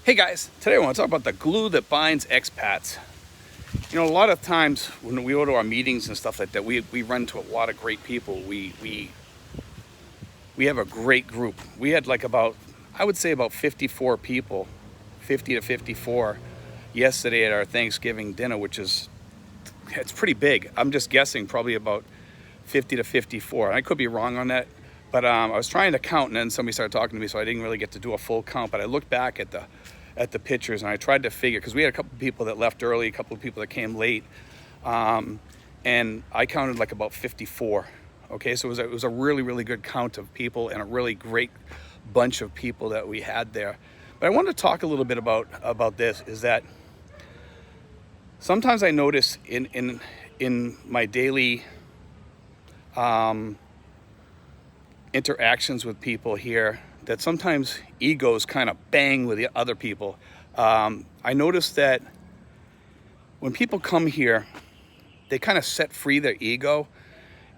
Hey guys, today I want to talk about the glue that binds expats. You know, a lot of times when we go to our meetings and stuff like that, we run into a lot of great people. We have a great group. We had like about, I would say about 54 people, 50 to 54 yesterday at our Thanksgiving dinner, which is, it's pretty big. I'm just guessing probably about 50 to 54. I could be wrong on that, but I was trying to count and then somebody started talking to me, so I didn't really get to do a full count, but I looked back at the pictures and I tried to figure, because we had a couple of people that left early, a couple of people that came late, and I counted like about 54. Okay, so it was a really, really good count of people and a really great bunch of people that we had there. But I wanted to talk a little bit about this, is that sometimes I notice in my daily interactions with people here that sometimes egos kind of bang with the other people. I noticed that when people come here, they kind of set free their ego,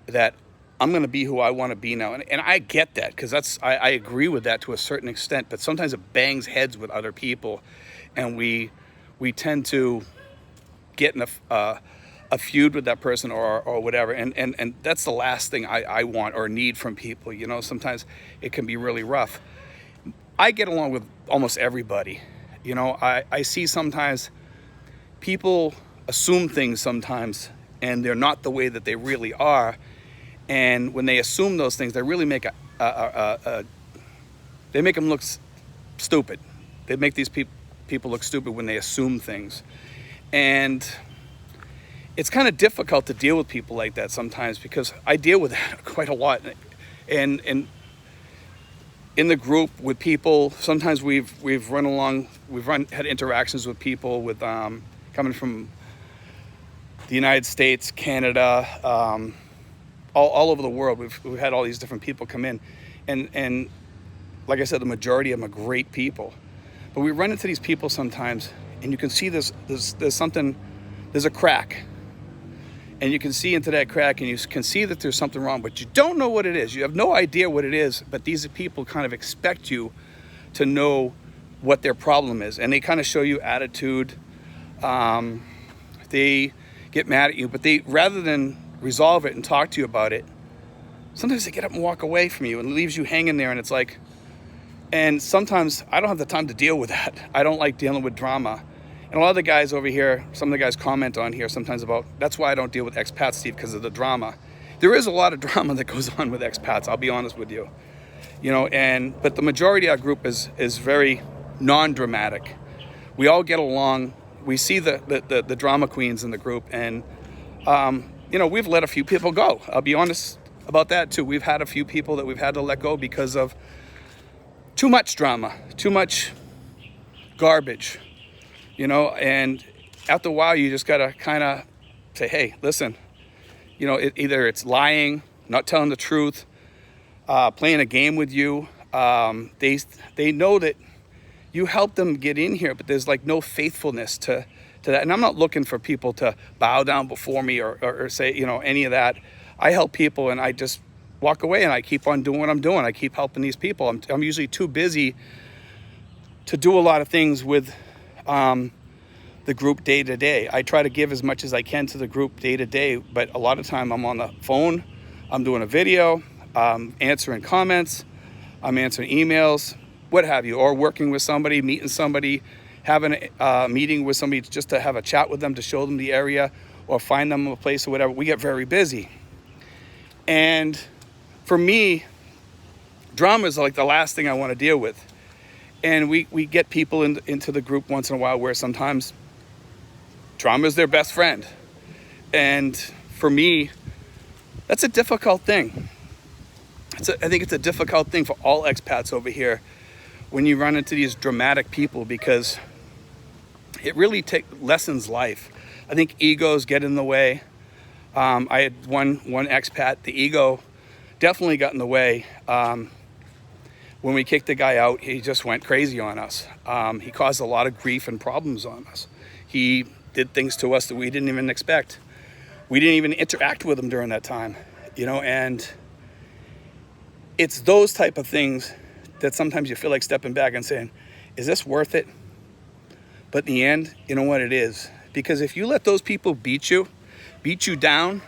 that I'm going to be who I want to be now. And I get that, because I agree with that to a certain extent, but sometimes it bangs heads with other people, and we tend to get in a feud with that person or whatever. And that's the last thing I want or need from people. You know, sometimes it can be really rough. I get along with almost everybody. You know, I see sometimes people assume things sometimes, and they're not the way that they really are. And when they assume those things, they really make they make them look stupid. They make these people look stupid when they assume things. And it's kind of difficult to deal with people like that sometimes, because I deal with that quite a lot. And in the group with people, sometimes we've had interactions with people with coming from the United States, Canada, all over the world. We've had all these different people come in, and like I said, the majority of them are great people. But we run into these people sometimes, and you can see there's a crack, and you can see into that crack, and you can see that there's something wrong, but you don't know what it is. You have no idea what it is, but these people kind of expect you to know what their problem is, and they kind of show you attitude. They get mad at you, but rather than resolve it and talk to you about it, sometimes they get up and walk away from you and leaves you hanging there. And it's like, and sometimes I don't have the time to deal with that. I don't like dealing with drama. And a lot of the guys over here, some of the guys comment on here sometimes about, that's why I don't deal with expats, Steve, because of the drama. There is a lot of drama that goes on with expats, I'll be honest with you. You know, but the majority of our group is very non-dramatic. We all get along. We see the drama queens in the group, and you know, we've let a few people go. I'll be honest about that too. We've had a few people that we've had to let go because of too much drama, too much garbage, you know. And after a while, you just gotta kind of say, hey, listen, you know, either it's lying, not telling the truth, playing a game with you. They know that you help them get in here, but there's like no faithfulness to that. And I'm not looking for people to bow down before me or say, you know, any of that. I help people, and I just walk away, and I keep on doing what I'm doing. I keep helping these people. I'm usually too busy to do a lot of things with the group day to day. I try to give as much as I can to the group day to day, but a lot of time I'm on the phone, I'm doing a video, answering comments, I'm answering emails, what have you, or working with somebody, meeting somebody, having a meeting with somebody just to have a chat with them, to show them the area or find them a place or whatever. We get very busy. And for me, drama is like the last thing I want to deal with. And we get people into the group once in a while where sometimes drama is their best friend. And for me, that's a difficult thing. I think it's a difficult thing for all expats over here when you run into these dramatic people, because it really lessens life. I think egos get in the way. I had one expat, the ego definitely got in the way. When we kicked the guy out, he just went crazy on us. He caused a lot of grief and problems on us. He did things to us that we didn't even expect. We didn't even interact with him during that time, you know, and it's those type of things that sometimes you feel like stepping back and saying, is this worth it? But in the end, you know what it is? Because if you let those people beat you down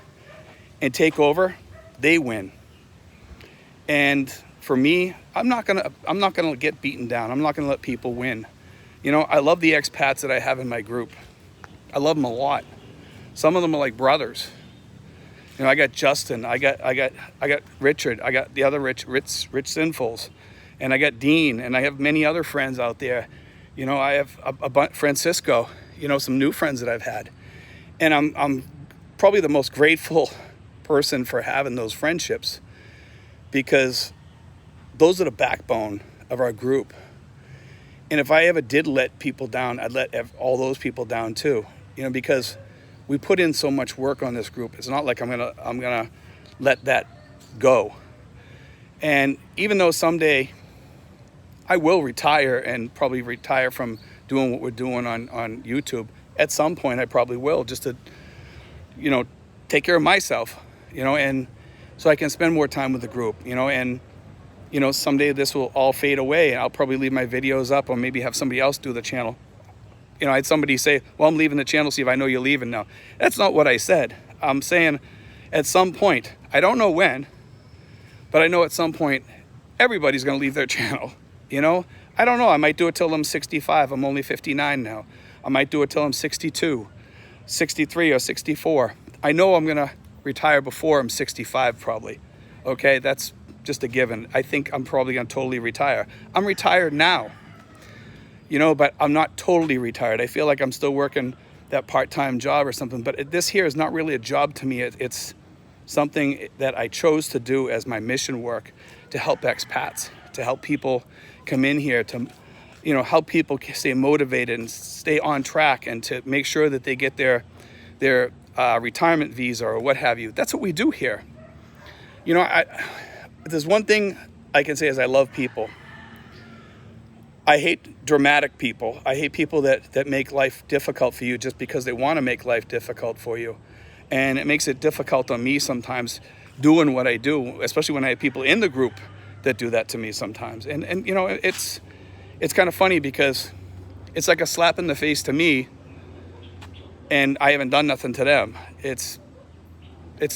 and take over, they win. And for me, I'm not gonna get beaten down. I'm not gonna let people win. You know, I love the expats that I have in my group. I love them a lot. Some of them are like brothers. You know, I got Justin, I got Richard, I got the other Rich Sinfuls, and I got Dean, and I have many other friends out there. You know, I have Francisco, you know, some new friends that I've had. And I'm probably the most grateful person for having those friendships, because those are the backbone of our group. And if I ever did let people down, I'd let all those people down too. You know, because we put in so much work on this group. It's not like I'm gonna let that go. And even though someday I will retire, and probably retire from doing what we're doing on YouTube, at some point I probably will, just to, you know, take care of myself, you know, and so I can spend more time with the group, you know, and, you know, someday this will all fade away. I'll probably leave my videos up, or maybe have somebody else do the channel. You know, I had somebody say, well, I'm leaving the channel, Steve, I know you're leaving now. That's not what I said. I'm saying at some point, I don't know when, but I know at some point, everybody's gonna leave their channel, you know? I don't know, I might do it till I'm 65, I'm only 59 now. I might do it till I'm 62, 63, or 64. I know I'm gonna retire before I'm 65 probably, okay? That's just a given. I think I'm probably gonna totally retire. I'm retired now, you know, but I'm not totally retired. I feel like I'm still working that part-time job or something, but this here is not really a job to me. It's something that I chose to do as my mission work, to help expats, to help people come in here, to, you know, help people stay motivated and stay on track, and to make sure that they get their retirement visa or what have you. That's what we do here. You know, there's one thing I can say is I love people. I hate dramatic people. I hate people that make life difficult for you just because they want to make life difficult for you. And it makes it difficult on me sometimes doing what I do, especially when I have people in the group that do that to me sometimes. And you know, it's kind of funny, because it's like a slap in the face to me, and I haven't done nothing to them. It's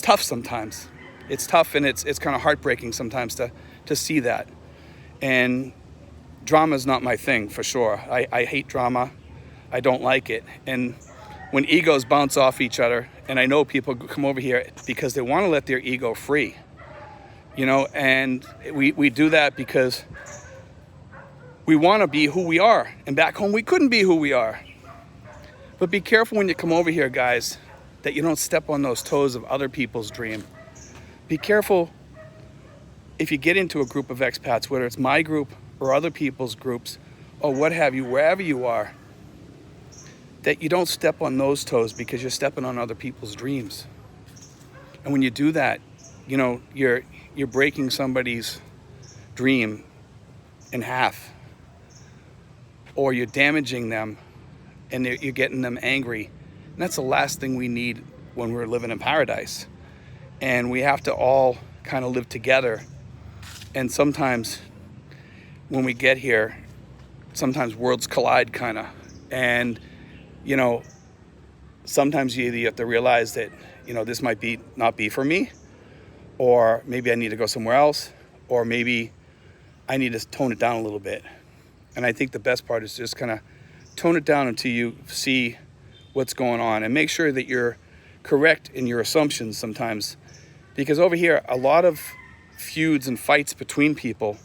tough sometimes. It's tough, and it's kind of heartbreaking sometimes to see that. And drama is not my thing, for sure. I hate drama. I don't like it. And when egos bounce off each other, and I know people come over here because they want to let their ego free, you know, and we do that because we want to be who we are. And back home, we couldn't be who we are. But be careful when you come over here, guys, that you don't step on those toes of other people's dream. Be careful if you get into a group of expats, whether it's my group or other people's groups, or what have you, wherever you are, that you don't step on those toes, because you're stepping on other people's dreams. And when you do that, you know, you're breaking somebody's dream in half, or you're damaging them, and you're getting them angry. And that's the last thing we need when we're living in paradise. And we have to all kind of live together. And sometimes when we get here, sometimes worlds collide kind of. And, you know, sometimes you have to realize that, you know, this might not be for me, or maybe I need to go somewhere else, or maybe I need to tone it down a little bit. And I think the best part is just kind of tone it down until you see what's going on, and make sure that you're correct in your assumptions sometimes. Because over here, a lot of feuds and fights between people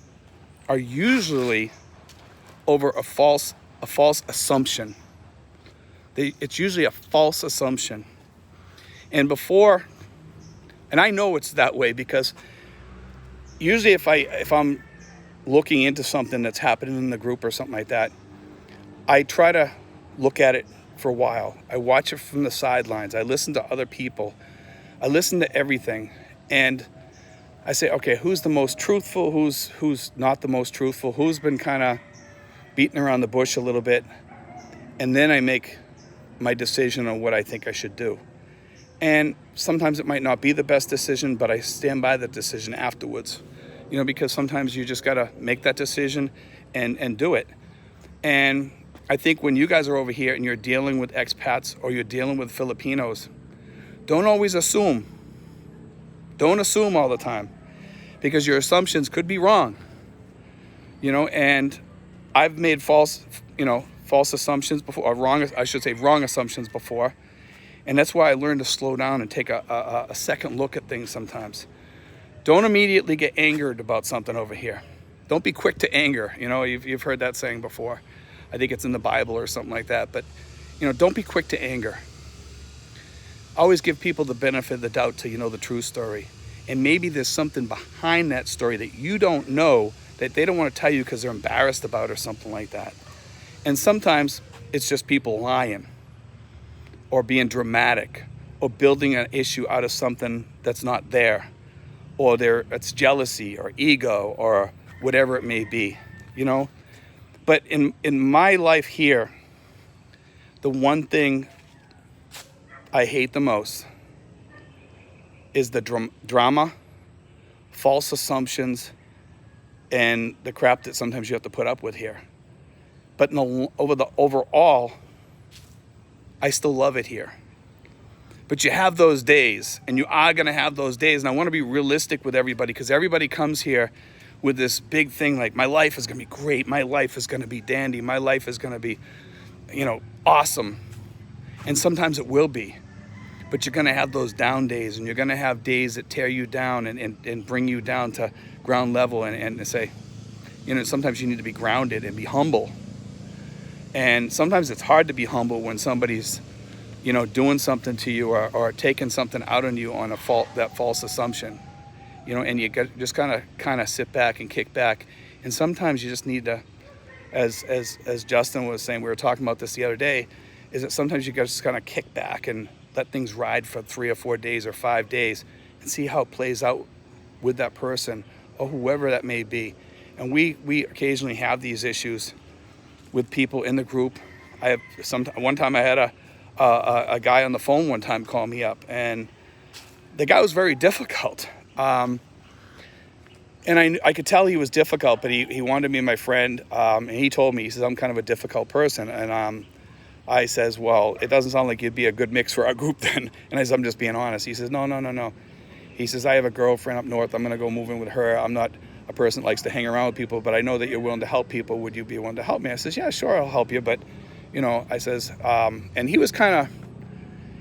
are usually over a false assumption. It's usually a false assumption. And I know it's that way, because usually if I'm looking into something that's happening in the group or something like that, I try to look at it for a while. I watch it from the sidelines. I listen to other people. I listen to everything. And I say, okay, who's the most truthful? Who's not the most truthful? Who's been kind of beating around the bush a little bit? And then I make my decision on what I think I should do. And sometimes it might not be the best decision, but I stand by the decision afterwards. You know, because sometimes you just got to make that decision and do it. And I think when you guys are over here and you're dealing with expats or you're dealing with Filipinos, don't always assume. Don't assume all the time, because your assumptions could be wrong. And I've made false assumptions before, or wrong assumptions before. And that's why I learned to slow down and take a second look at things sometimes. Don't immediately get angered about something over here. Don't be quick to anger. You've heard that saying before. I think it's in the Bible or something like that. But, don't be quick to anger. Always give people the benefit of the doubt till you know the true story. And maybe there's something behind that story that you don't know, that they don't want to tell you because they're embarrassed about or something like that. And sometimes it's just people lying or being dramatic or building an issue out of something that's not there, or it's jealousy or ego or whatever it may be, But in my life here, the one thing I hate the most is the drama, false assumptions, and the crap that sometimes you have to put up with here. But overall, I still love it here. But you have those days, and you are going to have those days. And I want to be realistic with everybody, because everybody comes here with this big thing like, my life is going to be great. My life is going to be dandy. My life is going to be, awesome. And sometimes it will be. But you're going to have those down days, and you're going to have days that tear you down and bring you down to ground level and say, sometimes you need to be grounded and be humble. And sometimes it's hard to be humble when somebody's, doing something to you or taking something out on you on that false assumption, and you just kind of sit back and kick back. And sometimes you just need to, as Justin was saying, we were talking about this the other day, is that sometimes you just kind of kick back and let things ride for 3 or 4 days or 5 days and see how it plays out with that person or whoever that may be. And we occasionally have these issues with people in the group. One time I had a guy on the phone one time call me up, and the guy was very difficult. And I could tell he was difficult, but he wanted to be my friend. And he told me, he says, I'm kind of a difficult person. And I says, well, it doesn't sound like you'd be a good mix for our group then. And I said, I'm just being honest. He says, no. He says, I have a girlfriend up north. I'm going to go move in with her. I'm not a person that likes to hang around with people, but I know that you're willing to help people. Would you be willing to help me? I says, yeah, sure, I'll help you. But, I says, and he was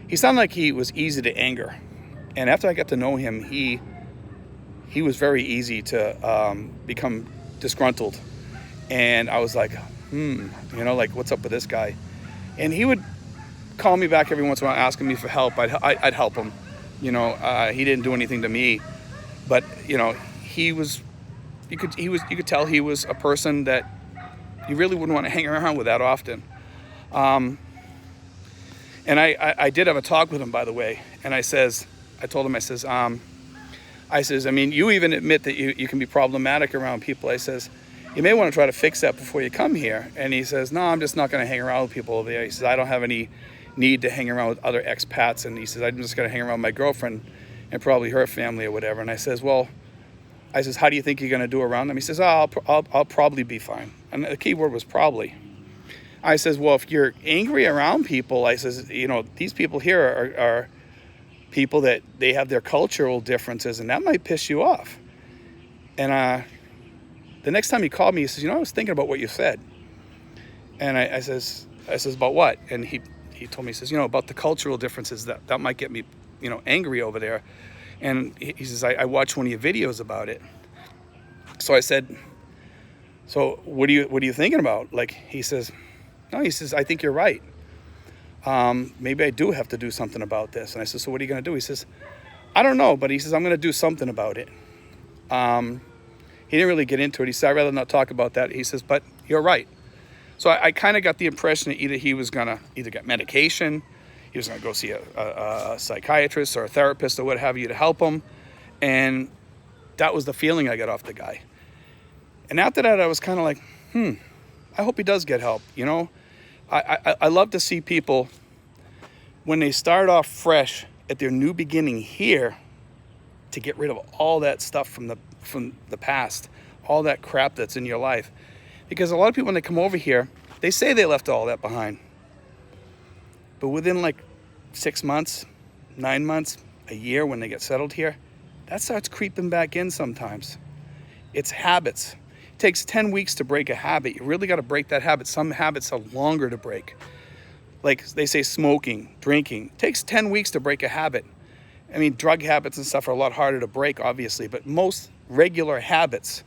he sounded like he was easy to anger. And after I got to know him, he was very easy to become disgruntled. And I was like, what's up with this guy? And he would call me back every once in a while asking me for help. I'd help him. He didn't do anything to me, but you could tell he was a person that you really wouldn't want to hang around with that often. And I did have a talk with him, by the way. And I told him, I mean, you even admit that you can be problematic around people. I says, you may want to try to fix that before you come here. And he says, no, I'm just not going to hang around with people over there. He says, I don't have any need to hang around with other expats. And he says, I'm just going to hang around with my girlfriend and probably her family or whatever. And I says, how do you think you're going to do around them? He says, I'll probably be fine. And the key word was probably. I says, well, if you're angry around people, I says, these people here are people that they have their cultural differences, and that might piss you off. And the next time he called me, he says, I was thinking about what you said. And I says, about what? And he told me, he says, about the cultural differences that might get me, angry over there. And he says, I watched one of your videos about it. So I said, so what are you thinking about? He says, no, I think you're right. Maybe I do have to do something about this. And I said, so what are you going to do? He says, I don't know, but he says, I'm going to do something about it. He didn't really get into it. He said, I'd rather not talk about that. He says, but you're right. So I kind of got the impression that either he was going to get medication, he was going to go see a psychiatrist or a therapist or what have you to help him. And that was the feeling I got off the guy. And after that, I was kind of like, I hope he does get help. I love to see people, when they start off fresh at their new beginning here, to get rid of all that stuff from the past, all that crap that's in your life. Because a lot of people, when they come over here, They say they left all that behind. But within like 6 months, 9 months, a year, when they get settled here, that starts creeping back in sometimes. It's habits. It takes 10 weeks to break a habit. You really got to break that habit. Some habits are longer to break. Like they say, smoking, drinking. It takes 10 weeks to break a habit. I mean, drug habits and stuff are a lot harder to break, obviously, but most regular habits,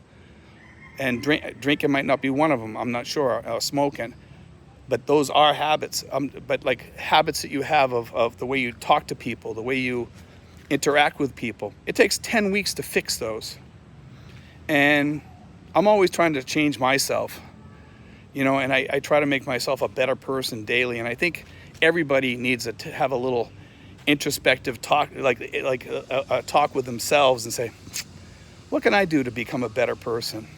and drinking might not be one of them, I'm not sure, smoking, but those are habits. But like habits that you have of the way you talk to people, the way you interact with people, it takes 10 weeks to fix those. And I'm always trying to change myself, you know, and I try to make myself a better person daily. And I think everybody needs to have a little introspective talk, like a talk with themselves and say, what can I do to become a better person?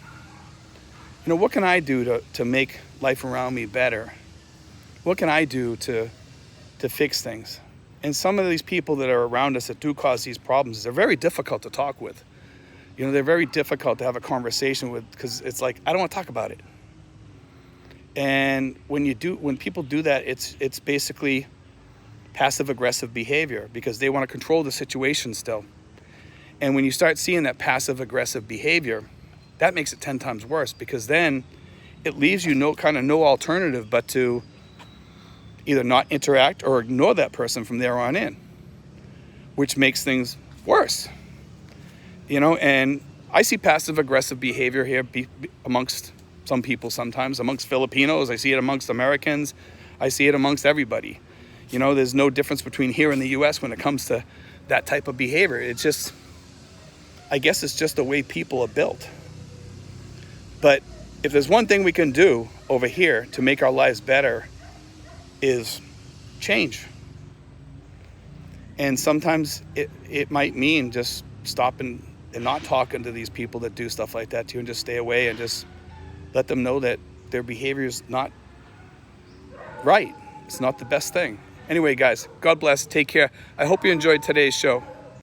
You know, what can I do to make life around me better? What can I do to fix things? And some of these people that are around us that do cause these problems, they're very difficult to talk with. You know, they're very difficult to have a conversation with, because it's like, I don't want to talk about it. And when people do that, it's basically passive aggressive behavior, because they want to control the situation still. And when you start seeing that passive aggressive behavior, that makes it 10 times worse, because then it leaves you no alternative but to either not interact or ignore that person from there on in, which makes things worse. You know, and I see passive aggressive behavior here amongst some people sometimes, amongst Filipinos. I see it amongst Americans. I see it amongst everybody. You know, there's no difference between here and the US when it comes to that type of behavior. It's just, I guess it's just the way people are built. But if there's one thing we can do over here to make our lives better, is change. And sometimes it might mean just stopping and not talking to these people that do stuff like that to you, and just stay away and just let them know that their behavior is not right. It's not the best thing. Anyway, guys, God bless. Take care. I hope you enjoyed today's show.